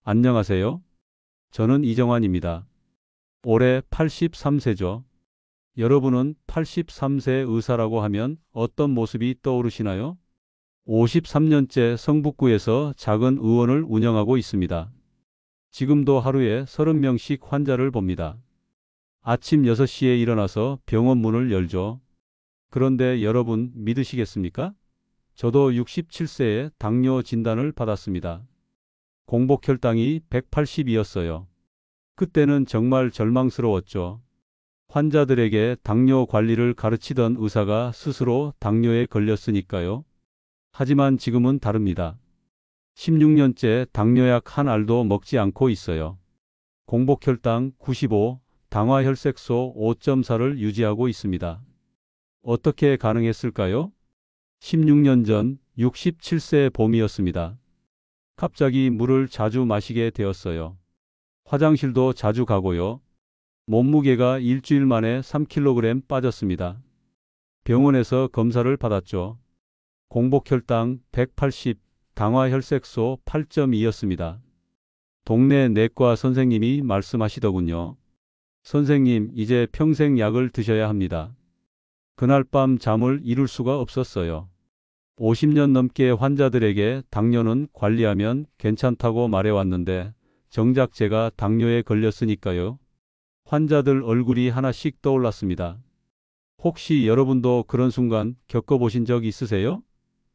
안녕하세요. 저는 이정환입니다. 올해 83세죠. 여러분은 83세 의사라고 하면 어떤 모습이 떠오르시나요? 53년째 성북구에서 작은 의원을 운영하고 있습니다. 지금도 하루에 30명씩 환자를 봅니다. 아침 6시에 일어나서 병원 문을 열죠. 그런데 여러분 믿으시겠습니까? 저도 67세에 당뇨 진단을 받았습니다. 공복 혈당이 180이었어요. 그때는 정말 절망스러웠죠. 환자들에게 당뇨 관리를 가르치던 의사가 스스로 당뇨에 걸렸으니까요. 하지만 지금은 다릅니다. 16년째 당뇨약 한 알도 먹지 않고 있어요. 공복 혈당 95, 당화 혈색소 5.4를 유지하고 있습니다. 어떻게 가능했을까요? 16년 전 67세 봄이었습니다. 갑자기 물을 자주 마시게 되었어요. 화장실도 자주 가고요. 몸무게가 일주일 만에 3kg 빠졌습니다. 병원에서 검사를 받았죠. 공복 혈당 180, 당화 혈색소 8.2였습니다. 동네 내과 선생님이 말씀하시더군요. 선생님, 이제 평생 약을 드셔야 합니다. 그날 밤 잠을 이룰 수가 없었어요. 50년 넘게 환자들에게 당뇨는 관리하면 괜찮다고 말해왔는데 정작 제가 당뇨에 걸렸으니까요. 환자들 얼굴이 하나씩 떠올랐습니다. 혹시 여러분도 그런 순간 겪어보신 적 있으세요?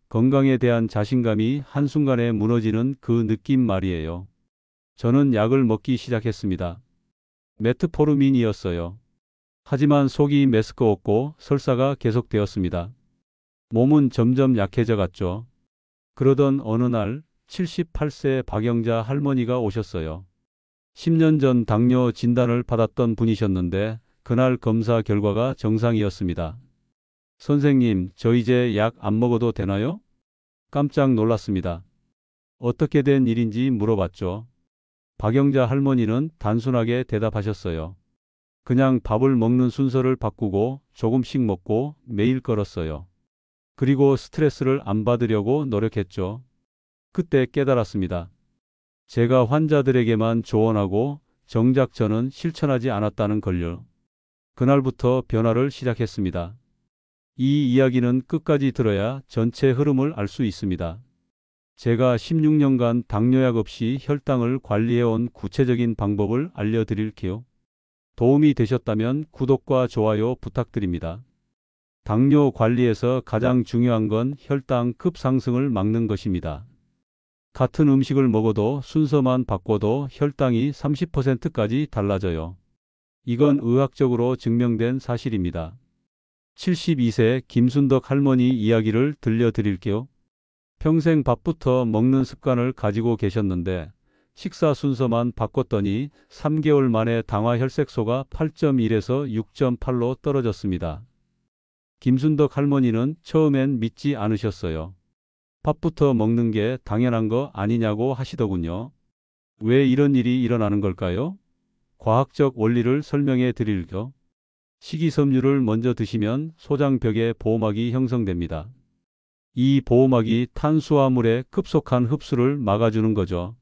건강에 대한 자신감이 한순간에 무너지는 그 느낌 말이에요. 저는 약을 먹기 시작했습니다. 메트포르민이었어요. 하지만 속이 메스꺼웠고 설사가 계속되었습니다. 몸은 점점 약해져 갔죠. 그러던 어느 날 78세 박영자 할머니가 오셨어요. 10년 전 당뇨 진단을 받았던 분이셨는데 그날 검사 결과가 정상이었습니다. 선생님, 저 이제 약 안 먹어도 되나요? 깜짝 놀랐습니다. 어떻게 된 일인지 물어봤죠. 박영자 할머니는 단순하게 대답하셨어요. 그냥 밥을 먹는 순서를 바꾸고 조금씩 먹고 매일 걸었어요. 그리고 스트레스를 안 받으려고 노력했죠. 그때 깨달았습니다. 제가 환자들에게만 조언하고 정작 저는 실천하지 않았다는 걸요. 그날부터 변화를 시작했습니다. 이 이야기는 끝까지 들어야 전체 흐름을 알 수 있습니다. 제가 16년간 당뇨약 없이 혈당을 관리해온 구체적인 방법을 알려드릴게요. 도움이 되셨다면 구독과 좋아요 부탁드립니다. 당뇨 관리에서 가장 중요한 건 혈당 급상승을 막는 것입니다. 같은 음식을 먹어도 순서만 바꿔도 혈당이 30%까지 달라져요. 이건 의학적으로 증명된 사실입니다. 72세 김순덕 할머니 이야기를 들려드릴게요. 평생 밥부터 먹는 습관을 가지고 계셨는데 식사 순서만 바꿨더니 3개월 만에 당화 혈색소가 8.1에서 6.8로 떨어졌습니다. 김순덕 할머니는 처음엔 믿지 않으셨어요. 밥부터 먹는 게 당연한 거 아니냐고 하시더군요. 왜 이런 일이 일어나는 걸까요? 과학적 원리를 설명해 드릴게요. 식이섬유를 먼저 드시면 소장벽에 보호막이 형성됩니다. 이 보호막이 탄수화물의 급속한 흡수를 막아주는 거죠.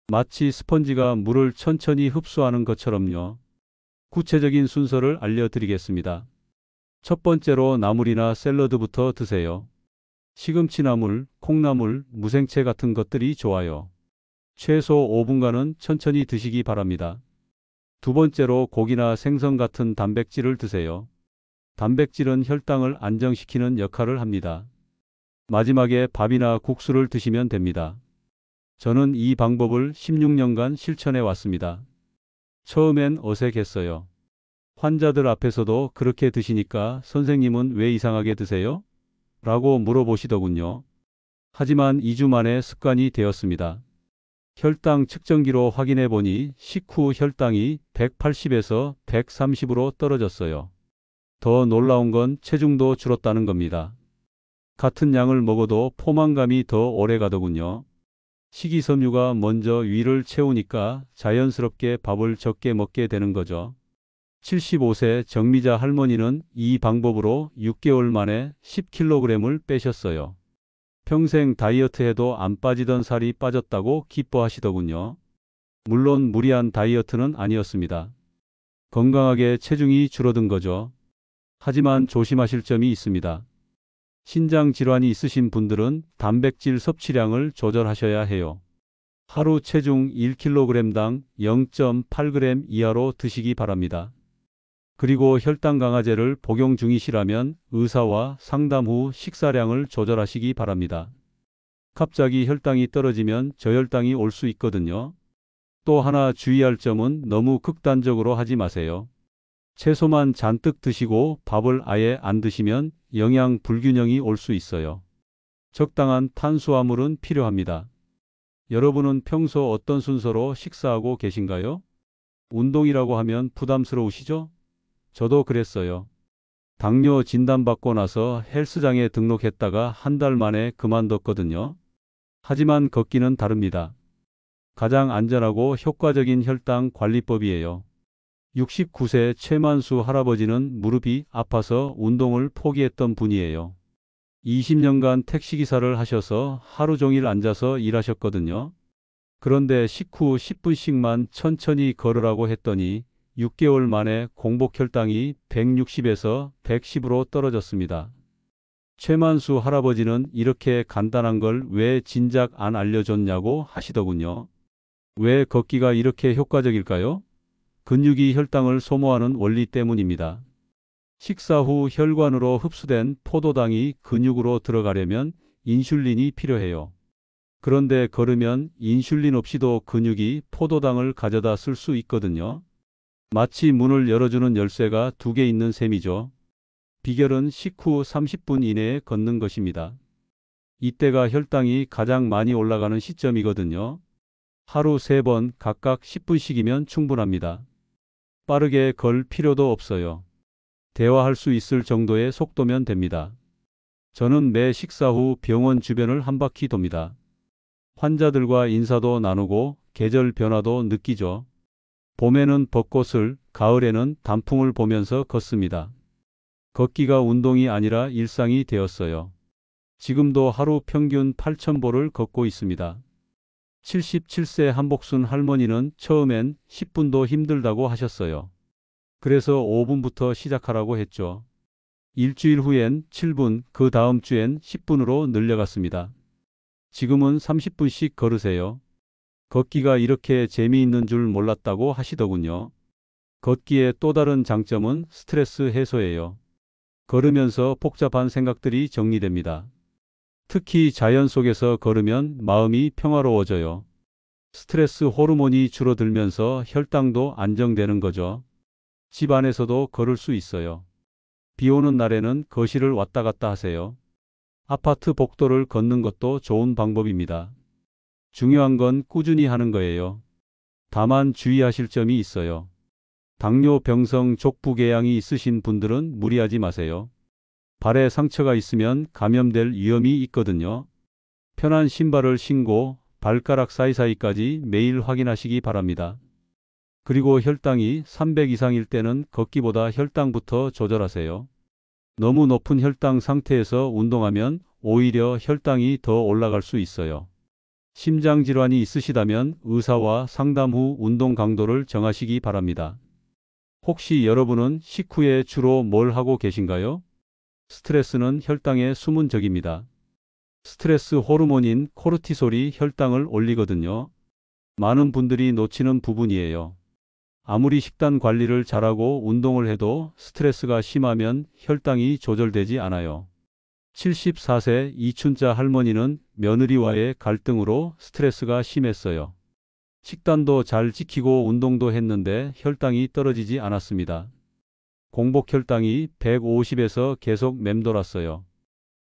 마치 스펀지가 물을 천천히 흡수하는 것처럼요. 구체적인 순서를 알려드리겠습니다. 첫 번째로 나물이나 샐러드부터 드세요. 시금치나물, 콩나물, 무생채 같은 것들이 좋아요. 최소 5분간은 천천히 드시기 바랍니다. 두 번째로 고기나 생선 같은 단백질을 드세요. 단백질은 혈당을 안정시키는 역할을 합니다. 마지막에 밥이나 국수를 드시면 됩니다. 저는 이 방법을 16년간 실천해 왔습니다. 처음엔 어색했어요. 환자들 앞에서도 그렇게 드시니까 선생님은 왜 이상하게 드세요? 라고 물어보시더군요. 하지만 2주 만에 습관이 되었습니다. 혈당 측정기로 확인해 보니 식후 혈당이 180에서 130으로 떨어졌어요. 더 놀라운 건 체중도 줄었다는 겁니다. 같은 양을 먹어도 포만감이 더 오래 가더군요. 식이섬유가 먼저 위를 채우니까 자연스럽게 밥을 적게 먹게 되는 거죠. 75세 정미자 할머니는 이 방법으로 6개월 만에 10kg을 빼셨어요. 평생 다이어트 해도 안 빠지던 살이 빠졌다고 기뻐하시더군요. 물론 무리한 다이어트는 아니었습니다. 건강하게 체중이 줄어든 거죠. 하지만 조심하실 점이 있습니다. 신장 질환이 있으신 분들은 단백질 섭취량을 조절하셔야 해요. 하루 체중 1kg당 0.8g 이하로 드시기 바랍니다. 그리고 혈당 강화제를 복용 중이시라면 의사와 상담 후 식사량을 조절하시기 바랍니다. 갑자기 혈당이 떨어지면 저혈당이 올 수 있거든요. 또 하나 주의할 점은 너무 극단적으로 하지 마세요. 채소만 잔뜩 드시고 밥을 아예 안 드시면 영양 불균형이 올 수 있어요. 적당한 탄수화물은 필요합니다. 여러분은 평소 어떤 순서로 식사하고 계신가요? 운동이라고 하면 부담스러우시죠? 저도 그랬어요. 당뇨 진단받고 나서 헬스장에 등록했다가 한 달 만에 그만뒀거든요. 하지만 걷기는 다릅니다. 가장 안전하고 효과적인 혈당 관리법이에요. 69세 최만수 할아버지는 무릎이 아파서 운동을 포기했던 분이에요. 20년간 택시기사를 하셔서 하루 종일 앉아서 일하셨거든요. 그런데 식후 10분씩만 천천히 걸으라고 했더니 6개월 만에 공복 혈당이 160에서 110으로 떨어졌습니다. 최만수 할아버지는 이렇게 간단한 걸 왜 진작 안 알려줬냐고 하시더군요. 왜 걷기가 이렇게 효과적일까요? 근육이 혈당을 소모하는 원리 때문입니다. 식사 후 혈관으로 흡수된 포도당이 근육으로 들어가려면 인슐린이 필요해요. 그런데 걸으면 인슐린 없이도 근육이 포도당을 가져다 쓸 수 있거든요. 마치 문을 열어주는 열쇠가 2개 있는 셈이죠. 비결은 식후 30분 이내에 걷는 것입니다. 이때가 혈당이 가장 많이 올라가는 시점이거든요. 하루 3번 각각 10분씩이면 충분합니다. 빠르게 걸 필요도 없어요. 대화할 수 있을 정도의 속도면 됩니다. 저는 매 식사 후 병원 주변을 한 바퀴 돕니다. 환자들과 인사도 나누고 계절 변화도 느끼죠. 봄에는 벚꽃을, 가을에는 단풍을 보면서 걷습니다. 걷기가 운동이 아니라 일상이 되었어요. 지금도 하루 평균 8,000보를 걷고 있습니다. 77세 한복순 할머니는 처음엔 10분도 힘들다고 하셨어요. 그래서 5분부터 시작하라고 했죠. 일주일 후엔 7분, 그 다음 주엔 10분으로 늘려갔습니다. 지금은 30분씩 걸으세요. 걷기가 이렇게 재미있는 줄 몰랐다고 하시더군요. 걷기의 또 다른 장점은 스트레스 해소예요. 걸으면서 복잡한 생각들이 정리됩니다. 특히 자연 속에서 걸으면 마음이 평화로워져요. 스트레스 호르몬이 줄어들면서 혈당도 안정되는 거죠. 집 안에서도 걸을 수 있어요. 비 오는 날에는 거실을 왔다 갔다 하세요. 아파트 복도를 걷는 것도 좋은 방법입니다. 중요한 건 꾸준히 하는 거예요. 다만 주의하실 점이 있어요. 당뇨병성 족부궤양이 있으신 분들은 무리하지 마세요. 발에 상처가 있으면 감염될 위험이 있거든요. 편한 신발을 신고 발가락 사이사이까지 매일 확인하시기 바랍니다. 그리고 혈당이 300 이상일 때는 걷기보다 혈당부터 조절하세요. 너무 높은 혈당 상태에서 운동하면 오히려 혈당이 더 올라갈 수 있어요. 심장질환이 있으시다면 의사와 상담 후 운동 강도를 정하시기 바랍니다. 혹시 여러분은 식후에 주로 뭘 하고 계신가요? 스트레스는 혈당의 숨은 적입니다. 스트레스 호르몬인 코르티솔이 혈당을 올리거든요. 많은 분들이 놓치는 부분이에요. 아무리 식단 관리를 잘하고 운동을 해도 스트레스가 심하면 혈당이 조절되지 않아요. 74세 이춘자 할머니는 며느리와의 갈등으로 스트레스가 심했어요. 식단도 잘 지키고 운동도 했는데 혈당이 떨어지지 않았습니다. 공복 혈당이 150에서 계속 맴돌았어요.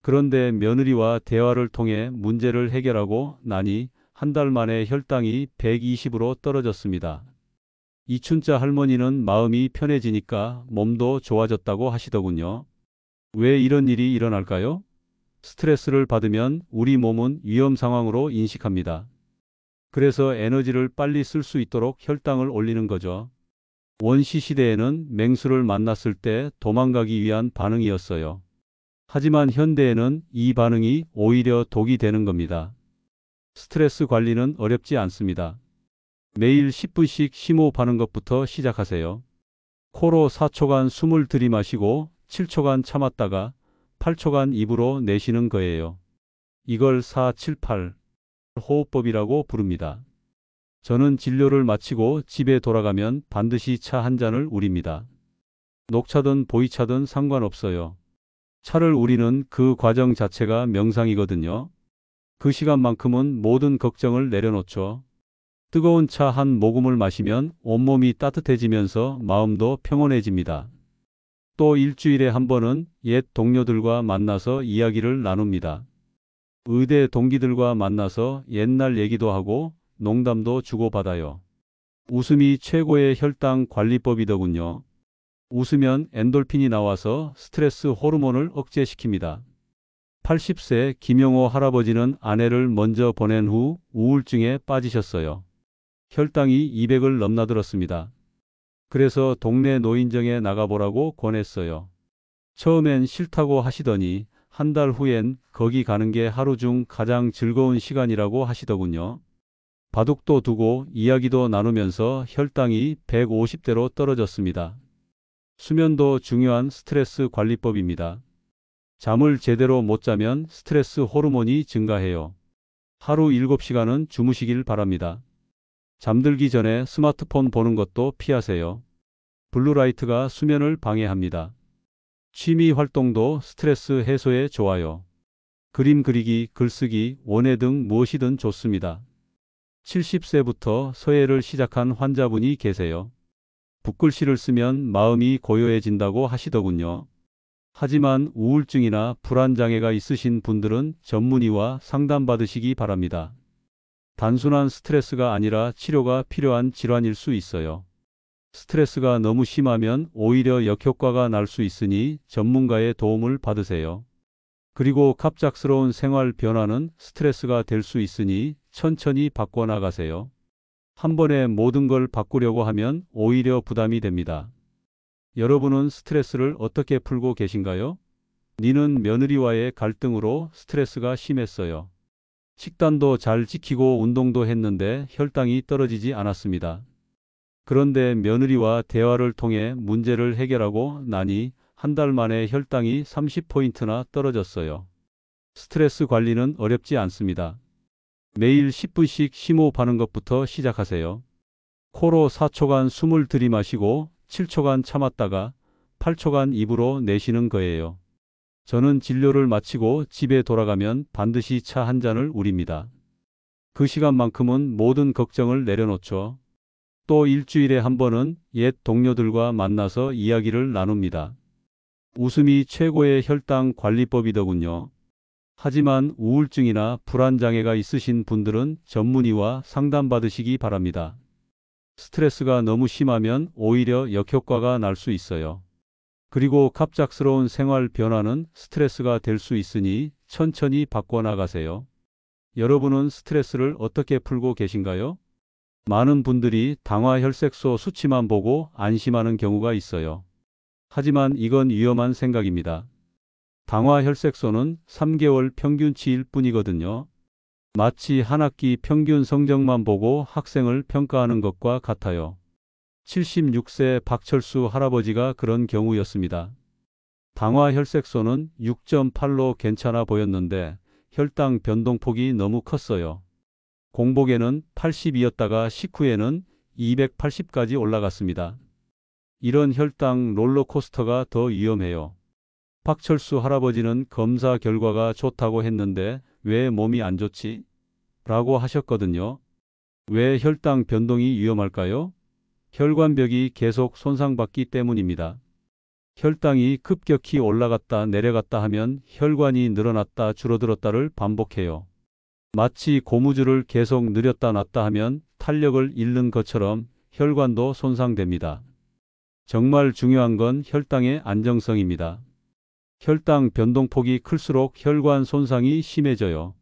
그런데 며느리와 대화를 통해 문제를 해결하고 나니 한 달 만에 혈당이 120으로 떨어졌습니다. 이춘자 할머니는 마음이 편해지니까 몸도 좋아졌다고 하시더군요. 왜 이런 일이 일어날까요? 스트레스를 받으면 우리 몸은 위험 상황으로 인식합니다. 그래서 에너지를 빨리 쓸 수 있도록 혈당을 올리는 거죠. 원시 시대에는 맹수를 만났을 때 도망가기 위한 반응이었어요. 하지만 현대에는 이 반응이 오히려 독이 되는 겁니다. 스트레스 관리는 어렵지 않습니다. 매일 10분씩 심호흡하는 것부터 시작하세요. 코로 4초간 숨을 들이마시고 7초간 참았다가 8초간 입으로 내쉬는 거예요. 이걸 478 호흡법이라고 부릅니다. 저는 진료를 마치고 집에 돌아가면 반드시 차 한 잔을 우립니다. 녹차든 보이차든 상관없어요. 차를 우리는 그 과정 자체가 명상이거든요. 그 시간만큼은 모든 걱정을 내려놓죠. 뜨거운 차 한 모금을 마시면 온몸이 따뜻해지면서 마음도 평온해집니다. 또 일주일에 한 번은 옛 동료들과 만나서 이야기를 나눕니다. 의대 동기들과 만나서 옛날 얘기도 하고 농담도 주고받아요. 웃음이 최고의 혈당 관리법이더군요. 웃으면 엔돌핀이 나와서 스트레스 호르몬을 억제시킵니다. 80세 김영호 할아버지는 아내를 먼저 보낸 후 우울증에 빠지셨어요. 혈당이 200을 넘나들었습니다. 그래서 동네 노인정에 나가보라고 권했어요. 처음엔 싫다고 하시더니 한 달 후엔 거기 가는 게 하루 중 가장 즐거운 시간이라고 하시더군요. 바둑도 두고 이야기도 나누면서 혈당이 150대로 떨어졌습니다. 수면도 중요한 스트레스 관리법입니다. 잠을 제대로 못 자면 스트레스 호르몬이 증가해요. 하루 7시간은 주무시길 바랍니다. 잠들기 전에 스마트폰 보는 것도 피하세요. 블루라이트가 수면을 방해합니다. 취미 활동도 스트레스 해소에 좋아요. 그림 그리기, 글쓰기, 원예 등 무엇이든 좋습니다. 70세부터 서예를 시작한 환자분이 계세요. 붓글씨를 쓰면 마음이 고요해진다고 하시더군요. 하지만 우울증이나 불안장애가 있으신 분들은 전문의와 상담받으시기 바랍니다. 단순한 스트레스가 아니라 치료가 필요한 질환일 수 있어요. 스트레스가 너무 심하면 오히려 역효과가 날 수 있으니 전문가의 도움을 받으세요. 그리고 갑작스러운 생활 변화는 스트레스가 될 수 있으니 천천히 바꿔나가세요. 한 번에 모든 걸 바꾸려고 하면 오히려 부담이 됩니다. 여러분은 스트레스를 어떻게 풀고 계신가요? 니는 며느리와의 갈등으로 스트레스가 심했어요. 식단도 잘 지키고 운동도 했는데 혈당이 떨어지지 않았습니다. 그런데 며느리와 대화를 통해 문제를 해결하고 나니 한 달 만에 혈당이 30포인트나 떨어졌어요. 스트레스 관리는 어렵지 않습니다. 매일 10분씩 심호흡하는 것부터 시작하세요. 코로 4초간 숨을 들이마시고 7초간 참았다가 8초간 입으로 내쉬는 거예요. 저는 진료를 마치고 집에 돌아가면 반드시 차 한 잔을 우립니다. 그 시간만큼은 모든 걱정을 내려놓죠. 또 일주일에 한 번은 옛 동료들과 만나서 이야기를 나눕니다. 웃음이 최고의 혈당 관리법이더군요. 하지만 우울증이나 불안장애가 있으신 분들은 전문의와 상담받으시기 바랍니다. 스트레스가 너무 심하면 오히려 역효과가 날 수 있어요. 그리고 갑작스러운 생활 변화는 스트레스가 될 수 있으니 천천히 바꿔나가세요. 여러분은 스트레스를 어떻게 풀고 계신가요? 많은 분들이 당화혈색소 수치만 보고 안심하는 경우가 있어요. 하지만 이건 위험한 생각입니다. 당화혈색소는 3개월 평균치일 뿐이거든요. 마치 한 학기 평균 성적만 보고 학생을 평가하는 것과 같아요. 76세 박철수 할아버지가 그런 경우였습니다. 당화혈색소는 6.8로 괜찮아 보였는데 혈당 변동폭이 너무 컸어요. 공복에는 80이었다가 식후에는 280까지 올라갔습니다. 이런 혈당 롤러코스터가 더 위험해요. 박철수 할아버지는 검사 결과가 좋다고 했는데 왜 몸이 안 좋지? 라고 하셨거든요. 왜 혈당 변동이 위험할까요? 혈관벽이 계속 손상받기 때문입니다. 혈당이 급격히 올라갔다 내려갔다 하면 혈관이 늘어났다 줄어들었다를 반복해요. 마치 고무줄을 계속 늘렸다 놨다 하면 탄력을 잃는 것처럼 혈관도 손상됩니다. 정말 중요한 건 혈당의 안정성입니다. 혈당 변동폭이 클수록 혈관 손상이 심해져요.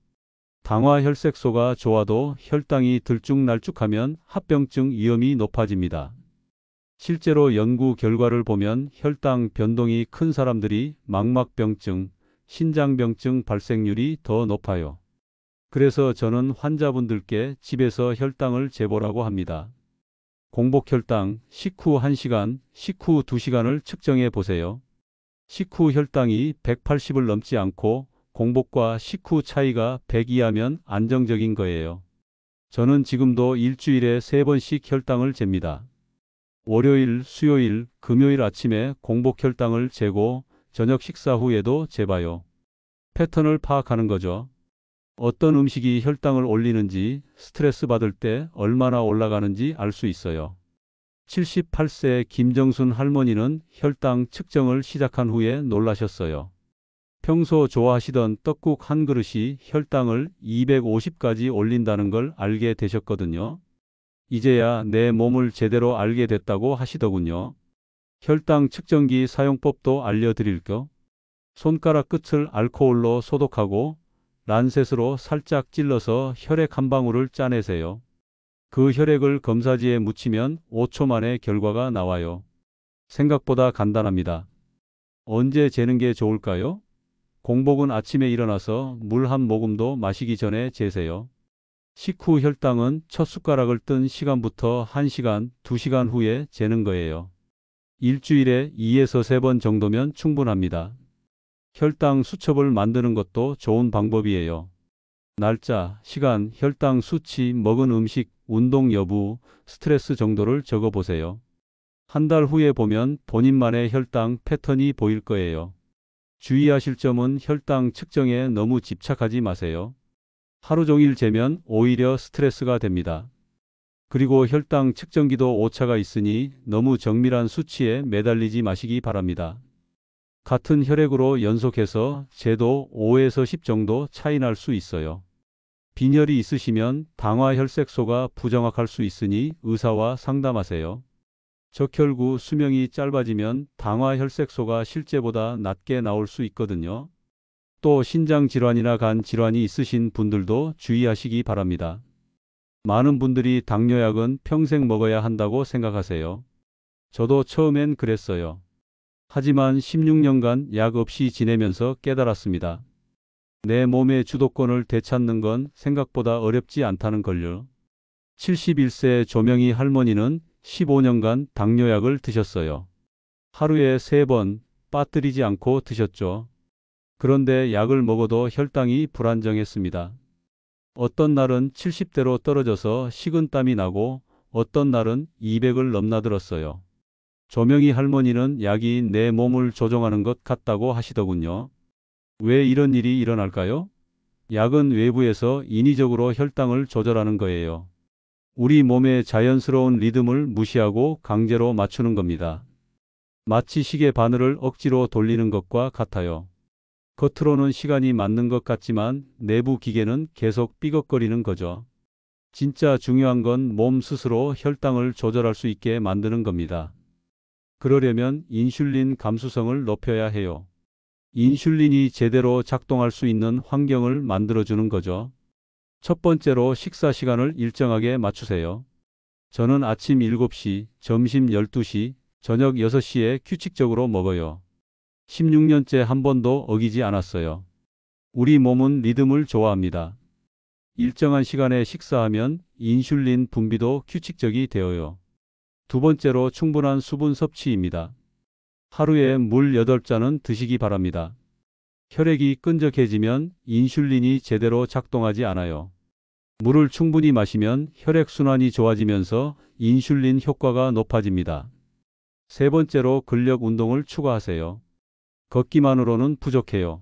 당화혈색소가 좋아도 혈당이 들쭉날쭉하면 합병증 위험이 높아집니다. 실제로 연구 결과를 보면 혈당 변동이 큰 사람들이 망막병증, 신장병증 발생률이 더 높아요. 그래서 저는 환자분들께 집에서 혈당을 재보라고 합니다. 공복 혈당, 식후 1시간, 식후 2시간을 측정해 보세요. 식후 혈당이 180을 넘지 않고 공복과 식후 차이가 100 이하면 안정적인 거예요. 저는 지금도 일주일에 3번씩 혈당을 잽니다. 월요일, 수요일, 금요일 아침에 공복 혈당을 재고 저녁 식사 후에도 재봐요. 패턴을 파악하는 거죠. 어떤 음식이 혈당을 올리는지, 스트레스 받을 때 얼마나 올라가는지 알 수 있어요. 78세 김정순 할머니는 혈당 측정을 시작한 후에 놀라셨어요. 평소 좋아하시던 떡국 한 그릇이 혈당을 250까지 올린다는 걸 알게 되셨거든요. 이제야 내 몸을 제대로 알게 됐다고 하시더군요. 혈당 측정기 사용법도 알려드릴게요. 손가락 끝을 알코올로 소독하고 란셋으로 살짝 찔러서 혈액 한 방울을 짜내세요. 그 혈액을 검사지에 묻히면 5초 만에 결과가 나와요. 생각보다 간단합니다. 언제 재는 게 좋을까요? 공복은 아침에 일어나서 물 한 모금도 마시기 전에 재세요. 식후 혈당은 첫 숟가락을 뜬 시간부터 1시간, 2시간 후에 재는 거예요. 일주일에 2에서 3번 정도면 충분합니다. 혈당 수첩을 만드는 것도 좋은 방법이에요. 날짜, 시간, 혈당 수치, 먹은 음식, 운동 여부, 스트레스 정도를 적어보세요. 한 달 후에 보면 본인만의 혈당 패턴이 보일 거예요. 주의하실 점은 혈당 측정에 너무 집착하지 마세요. 하루 종일 재면 오히려 스트레스가 됩니다. 그리고 혈당 측정기도 오차가 있으니 너무 정밀한 수치에 매달리지 마시기 바랍니다. 같은 혈액으로 연속해서 재도 5에서 10 정도 차이 날 수 있어요. 빈혈이 있으시면 당화혈색소가 부정확할 수 있으니 의사와 상담하세요. 적혈구 수명이 짧아지면 당화혈색소가 실제보다 낮게 나올 수 있거든요. 또 신장 질환이나 간 질환이 있으신 분들도 주의하시기 바랍니다. 많은 분들이 당뇨약은 평생 먹어야 한다고 생각하세요. 저도 처음엔 그랬어요. 하지만 16년간 약 없이 지내면서 깨달았습니다. 내 몸의 주도권을 되찾는 건 생각보다 어렵지 않다는 걸요. 71세 조명희 할머니는 15년간 당뇨약을 드셨어요. 하루에 3번 빠뜨리지 않고 드셨죠. 그런데 약을 먹어도 혈당이 불안정했습니다. 어떤 날은 70대로 떨어져서 식은땀이 나고 어떤 날은 200을 넘나들었어요. 조명희 할머니는 약이 내 몸을 조종하는 것 같다고 하시더군요. 왜 이런 일이 일어날까요? 약은 외부에서 인위적으로 혈당을 조절하는 거예요. 우리 몸의 자연스러운 리듬을 무시하고 강제로 맞추는 겁니다. 마치 시계 바늘을 억지로 돌리는 것과 같아요. 겉으로는 시간이 맞는 것 같지만 내부 기계는 계속 삐걱거리는 거죠. 진짜 중요한 건 몸 스스로 혈당을 조절할 수 있게 만드는 겁니다. 그러려면 인슐린 감수성을 높여야 해요. 인슐린이 제대로 작동할 수 있는 환경을 만들어주는 거죠. 첫 번째로 식사 시간을 일정하게 맞추세요. 저는 아침 7시, 점심 12시, 저녁 6시에 규칙적으로 먹어요. 16년째 한 번도 어기지 않았어요. 우리 몸은 리듬을 좋아합니다. 일정한 시간에 식사하면 인슐린 분비도 규칙적이 되어요. 두 번째로 충분한 수분 섭취입니다. 하루에 물 8잔은 드시기 바랍니다. 혈액이 끈적해지면 인슐린이 제대로 작동하지 않아요. 물을 충분히 마시면 혈액순환이 좋아지면서 인슐린 효과가 높아집니다. 세 번째로 근력 운동을 추가하세요. 걷기만으로는 부족해요.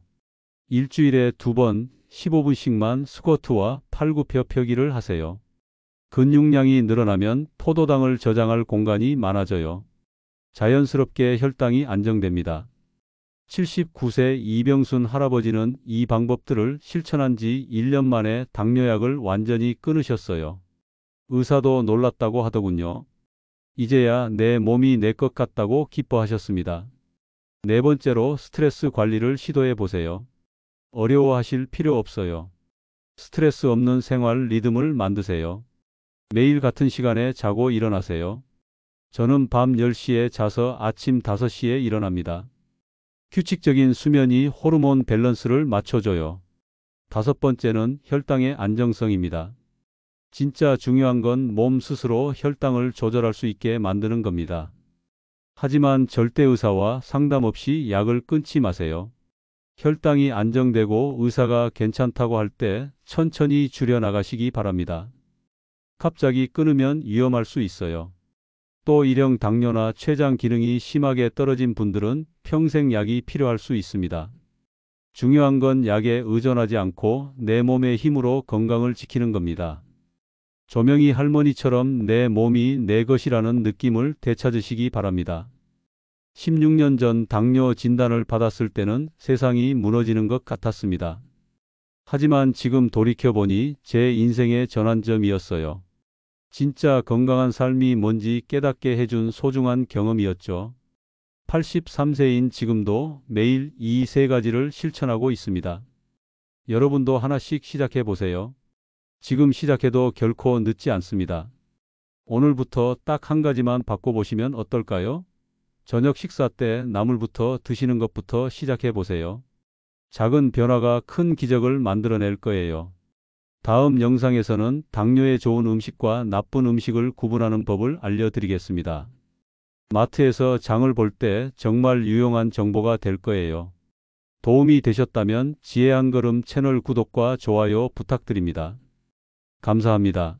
일주일에 2번 15분씩만 스쿼트와 팔굽혀 펴기를 하세요. 근육량이 늘어나면 포도당을 저장할 공간이 많아져요. 자연스럽게 혈당이 안정됩니다. 79세 이병순 할아버지는 이 방법들을 실천한 지 1년 만에 당뇨약을 완전히 끊으셨어요. 의사도 놀랐다고 하더군요. 이제야 내 몸이 내 것 같다고 기뻐하셨습니다. 네 번째로 스트레스 관리를 시도해 보세요. 어려워하실 필요 없어요. 스트레스 없는 생활 리듬을 만드세요. 매일 같은 시간에 자고 일어나세요. 저는 밤 10시에 자서 아침 5시에 일어납니다. 규칙적인 수면이 호르몬 밸런스를 맞춰줘요. 다섯 번째는 혈당의 안정성입니다. 진짜 중요한 건 몸 스스로 혈당을 조절할 수 있게 만드는 겁니다. 하지만 절대 의사와 상담 없이 약을 끊지 마세요. 혈당이 안정되고 의사가 괜찮다고 할 때 천천히 줄여나가시기 바랍니다. 갑자기 끊으면 위험할 수 있어요. 또 일형 당뇨나 췌장 기능이 심하게 떨어진 분들은 평생 약이 필요할 수 있습니다. 중요한 건 약에 의존하지 않고 내 몸의 힘으로 건강을 지키는 겁니다. 조명희 할머니처럼 내 몸이 내 것이라는 느낌을 되찾으시기 바랍니다. 16년 전 당뇨 진단을 받았을 때는 세상이 무너지는 것 같았습니다. 하지만 지금 돌이켜보니 제 인생의 전환점이었어요. 진짜 건강한 삶이 뭔지 깨닫게 해준 소중한 경험이었죠. 83세인 지금도 매일 이 세 가지를 실천하고 있습니다. 여러분도 하나씩 시작해 보세요. 지금 시작해도 결코 늦지 않습니다. 오늘부터 딱 한 가지만 바꿔보시면 어떨까요? 저녁 식사 때 나물부터 드시는 것부터 시작해 보세요. 작은 변화가 큰 기적을 만들어낼 거예요. 다음 영상에서는 당뇨에 좋은 음식과 나쁜 음식을 구분하는 법을 알려드리겠습니다. 마트에서 장을 볼 때 정말 유용한 정보가 될 거예요. 도움이 되셨다면 지혜 한 걸음 채널 구독과 좋아요 부탁드립니다. 감사합니다.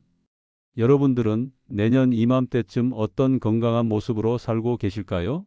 여러분들은 내년 이맘때쯤 어떤 건강한 모습으로 살고 계실까요?